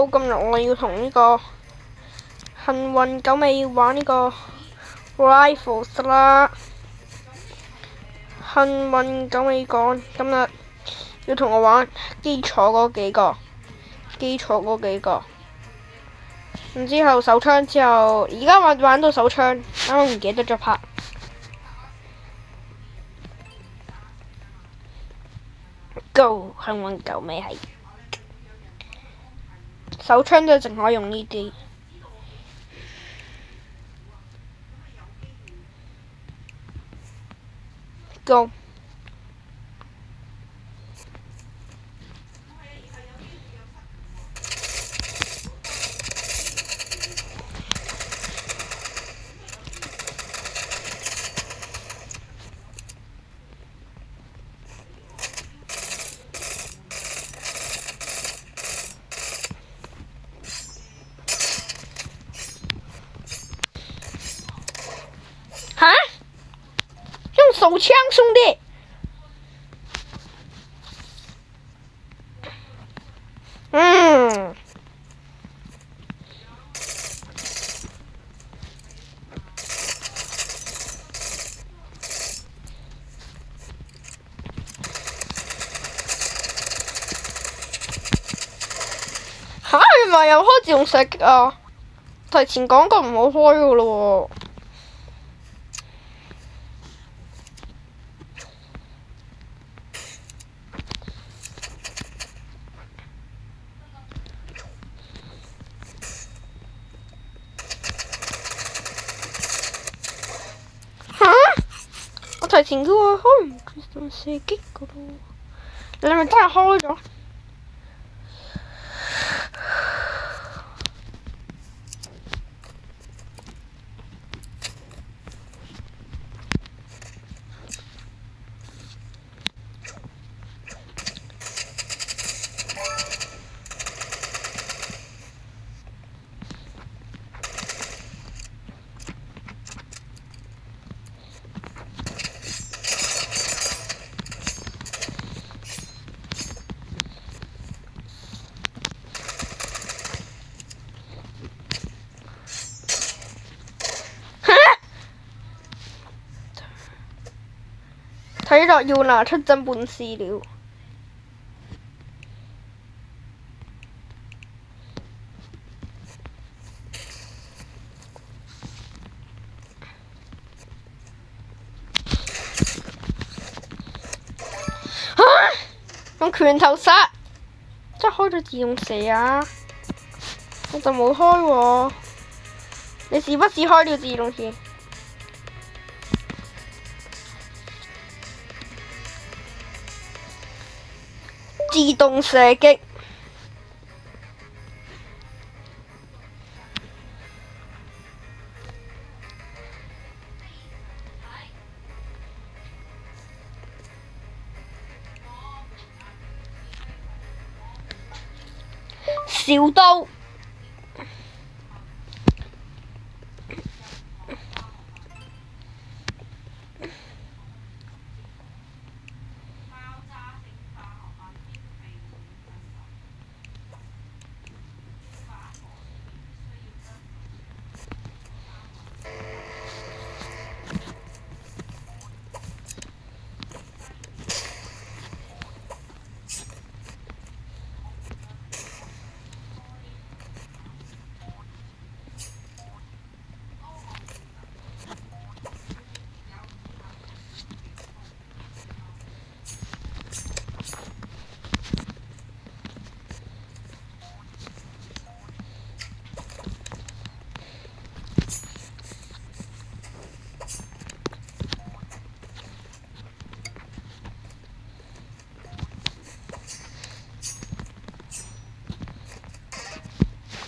今日我要同呢個幸運九尾玩呢個 Rifles 啦。幸運九尾講今日要同我玩基礎嗰幾個，然之後手槍之後，而家玩到手槍，啱啱唔記得咗拍。Go 幸運九尾係手槍都淨可以用呢啲。Go。哈？用手槍，兄弟！嚇！原來又開自動射擊啊！提前講過唔好開㗎咯喎。我提前叫佢開唔自動射擊㗎咯，你係咪真係開咗？睇落要拿出真本事了。用拳頭殺，真係開咗自動射啊！我就冇開喎，你是不是開了自動射？自動射擊。小刀。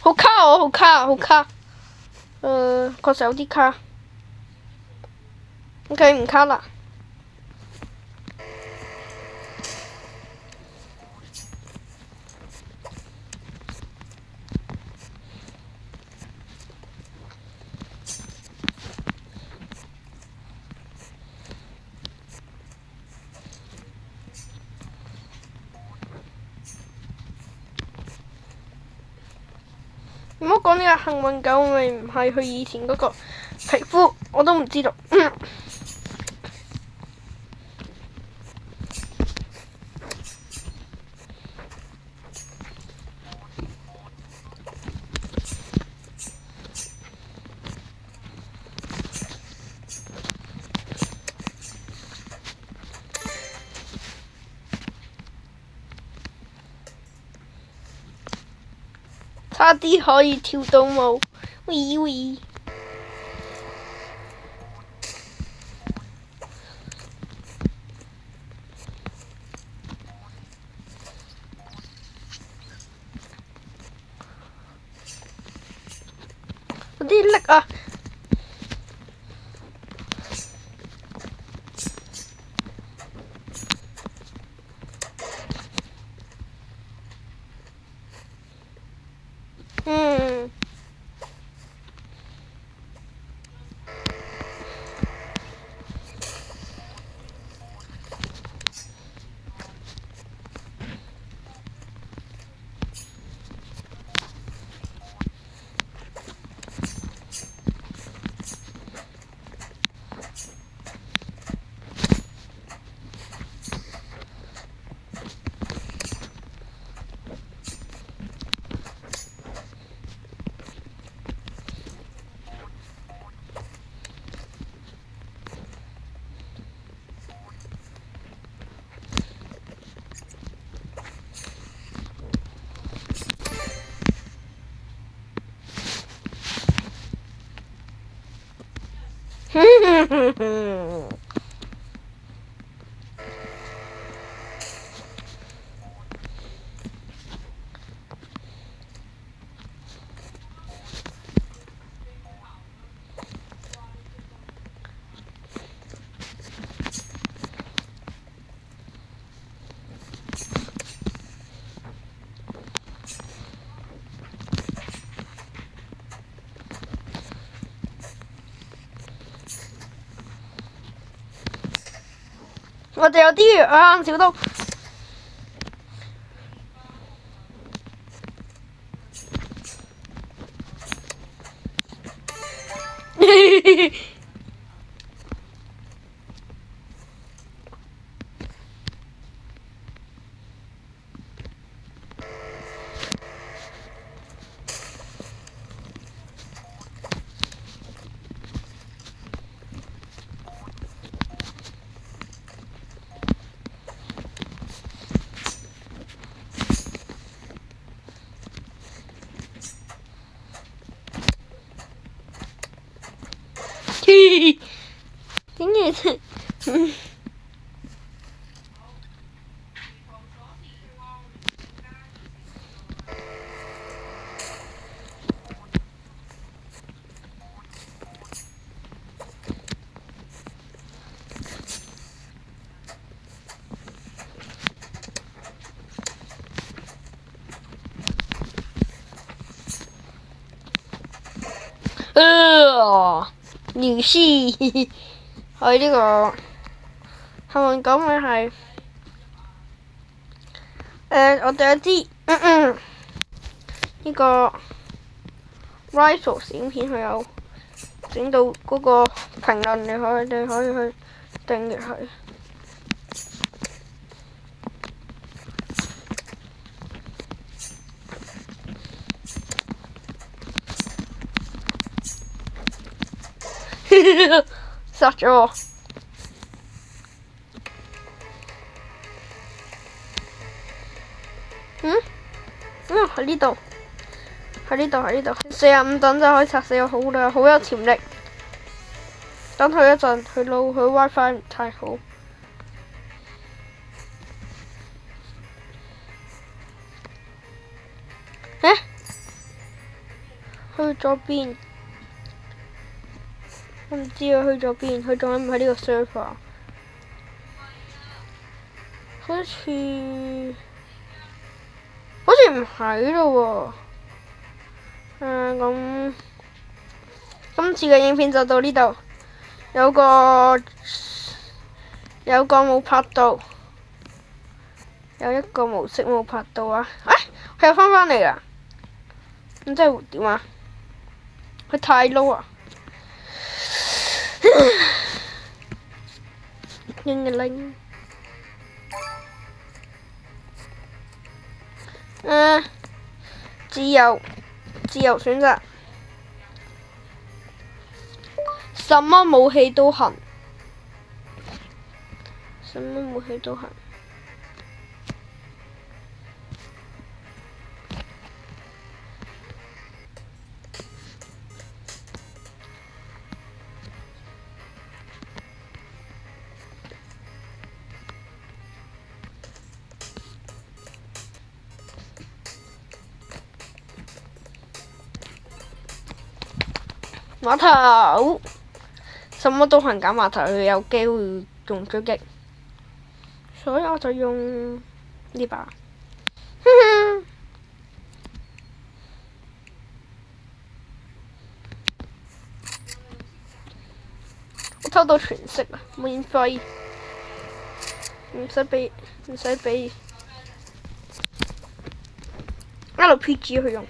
好卡啊！好卡，好卡。確實有啲卡。OK，唔卡啦。唔好講呢個幸運狗，咪唔係佢以前嗰個皮膚，我都唔知道。差啲可以跳到舞，喂喂！有啲力啊！我哋有啲啊，小刀。竟然尿絲係呢個幸運狗咪係我哋有啲呢個 Rifles 影片，佢有整到嗰個評論，你可以去訂閱佢。殺咗我！喺呢度，喺呢度，45等就可以殺死我，好啦，好有潛力。等佢一陣，佢 WiFi 唔太好。去咗邊？我唔知啊，去咗邊？佢仲喺唔喺呢個 server？ 好似唔喺咯喎。咁今次嘅影片就到呢度。有個冇拍到，有一個模式冇拍到啊！佢又返嚟啦。咁真係點啊？佢太 low 啊！鈴嘅鈴。自由選擇，什麼武器都行，什麼武器都行。碼頭，什麼都行揀碼頭，佢有機會用追擊，所以我就用呢把。我偷到全色啊，免費，唔使俾 RPG 去用。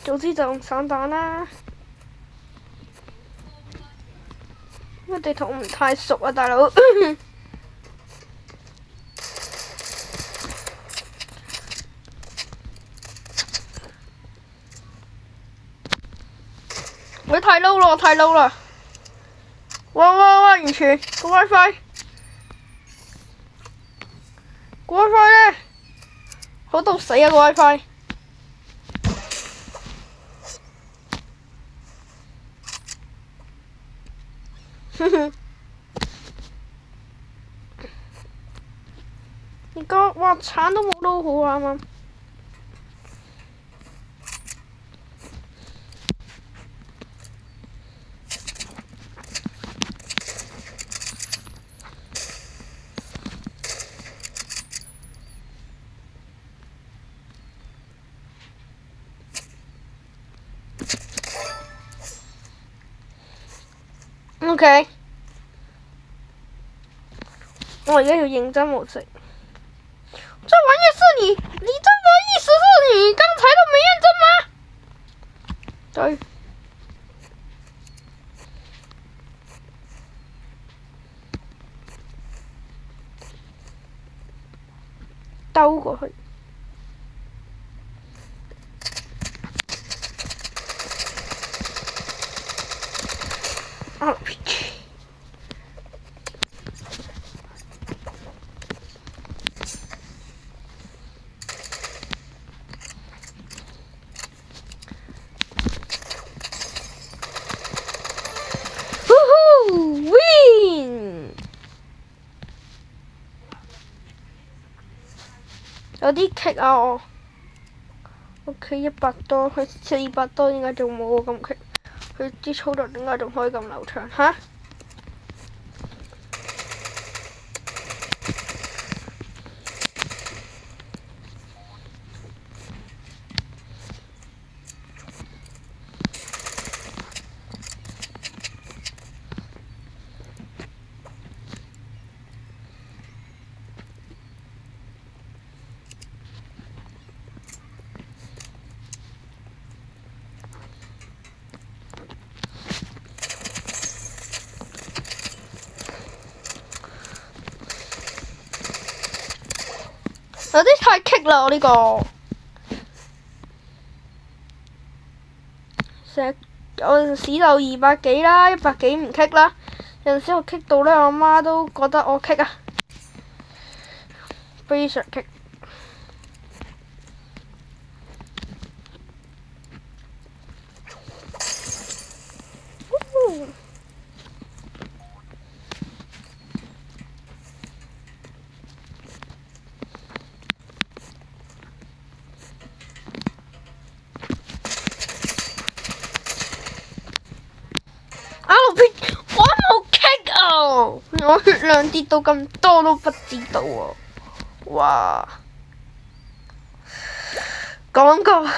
早知就用散彈啦，因為地圖唔太熟啊，大佬。喂，太 low 啦，太 low 啦！哇，完全個 WiFi 咧，好到死啊個 WiFi！而家哇橙都冇撈好啊啱啱。OK， 我而家要認真模式。這玩意是你真的意思是你剛才都沒認真嗎？對。兜過去。有啲棘啊我，OK 100多，佢400多點解仲冇我咁棘？佢啲操作點解仲可以咁流暢嚇？有啲太棘啦！我呢個成日有陣時就200幾啦，100幾唔棘啦。有陣時我棘到咧，我媽都覺得我棘啊，非常棘。我血量跌到咁多都不知道喎，哇！講過。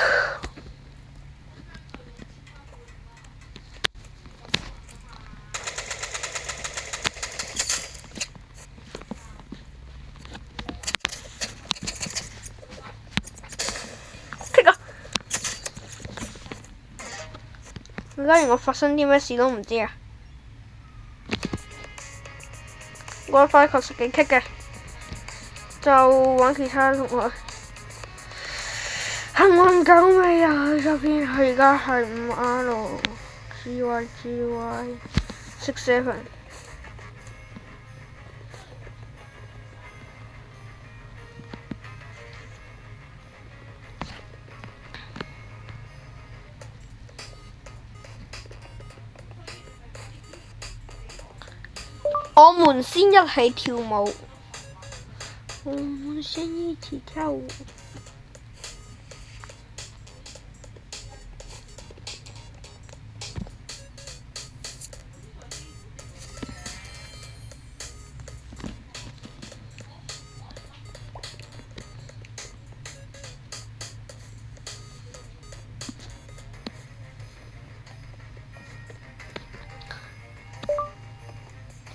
假如我發生啲咩事都唔知啊！WiFi 確實幾棘嘅，就揾其他同學。幸運狗尾啊！這邊係而家係5R，GY67。我們先一起跳舞。我們先一起跳舞。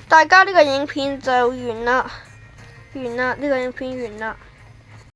大家呢個影片就完啦，呢個影片完啦。